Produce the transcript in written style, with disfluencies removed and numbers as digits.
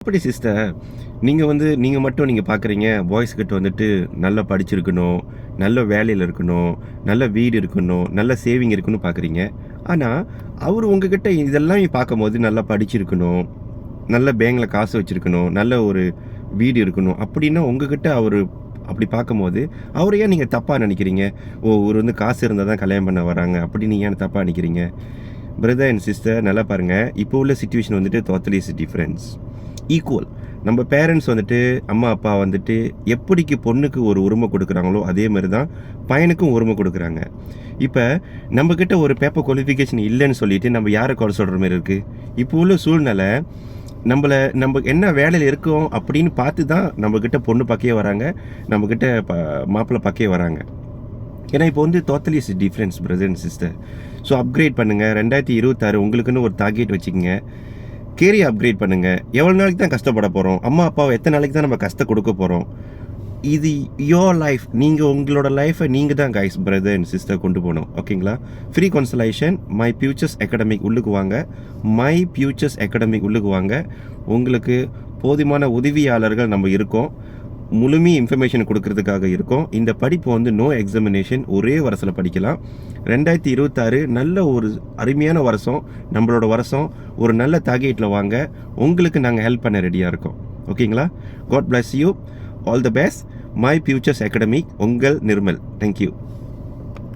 அப்படி சிஸ்டர், நீங்கள் மட்டும் பார்க்குறீங்க, பாய்ஸ் கிட்ட நல்லா படிச்சிருக்கணும், நல்ல வேலையில் இருக்கணும், நல்ல வீடு இருக்கணும், நல்ல சேவிங் இருக்குன்னு பார்க்குறீங்க. ஆனால் அவர் உங்ககிட்ட இதெல்லாம் பார்க்கும்போது நல்லா படிச்சிருக்கணும், நல்ல பேங்கில் காசு வச்சுருக்கணும், நல்ல ஒரு வீடு இருக்கணும் அப்படின்னா உங்ககிட்ட அவர் அப்படி பார்க்கும்போது அவரை ஏன் நீங்கள் தப்பாக நினைக்கிறீங்க? இவர் காசு இருந்தால் தான் கல்யாணம் பண்ண வராங்க அப்படின்னு ஏன் தப்பாக நினைக்கிறீங்க? பிரதர் அண்ட் சிஸ்டர், நல்லா பாருங்கள், இப்போ உள்ள situation totally is difference. Equal. நம்ம பேரண்ட்ஸ் அம்மா அப்பா எப்படிக்கு பொண்ணுக்கு ஒரு உரிமை கொடுக்குறாங்களோ அதே மாதிரி தான் பையனுக்கும் உரிமை கொடுக்குறாங்க. இப்போ நம்மக்கிட்ட ஒரு பேப்பர் குவாலிஃபிகேஷன் இல்லைன்னு சொல்லிட்டு நம்ம யாரை குறை சொல்கிற மாதிரி இருக்குது? இப்போ உள்ள சூழ்நிலை நம்ம என்ன வேலையில் இருக்கோம் அப்படின்னு பார்த்து தான் நம்மக்கிட்ட பொண்ணு பார்க்கவே வராங்க, நம்மக்கிட்ட மாப்பிள்ளை பார்க்கவே வராங்க. ஏன்னா இப்போ totally is difference brother and sister. So upgrade பண்ணுங்கள். 2026 உங்களுக்குன்னு ஒரு டார்கெட் வச்சுக்கோங்க. கேரியர் அப்கிரேட் பண்ணுங்கள். எவ்வளோ நாளைக்கு தான் கஷ்டப்பட போகிறோம்? அம்மா அப்பாவை எத்தனை நாளைக்கு தான் நம்ம கஷ்டம் கொடுக்க போகிறோம்? இது யோர் லைஃப். நீங்கள் உங்களோட லைஃப்பை நீங்கள் தான் கைஸ் பிரதர் அண்ட் சிஸ்டர் கொண்டு போகணும். ஓகேங்களா? Free consultation my futures academic உள்ளுக்கு வாங்க. மை ஃபியூச்சர்ஸ் அகாடமிக் உள்ளுக்கு வாங்க. உங்களுக்கு போதுமான உதவியாளர்கள் நம்ம இருக்கோம். முழுமையாக இன்ஃபர்மேஷன் கொடுக்கறதுக்காக இருக்கும். இந்த படிப்பு நோ எக்ஸாமினேஷன், ஒரே வருஷத்தில் படிக்கலாம். 2026 நல்ல ஒரு அருமையான வருஷம், நம்மளோட வருஷம். ஒரு நல்ல டார்கெட்டில் வாங்க, உங்களுக்கு நாங்கள் ஹெல்ப் பண்ண ரெடியாக இருக்கோம். ஓகேங்களா? God bless you. All the best. My futures academic, உங்கள் நிர்மல். தேங்க்யூ.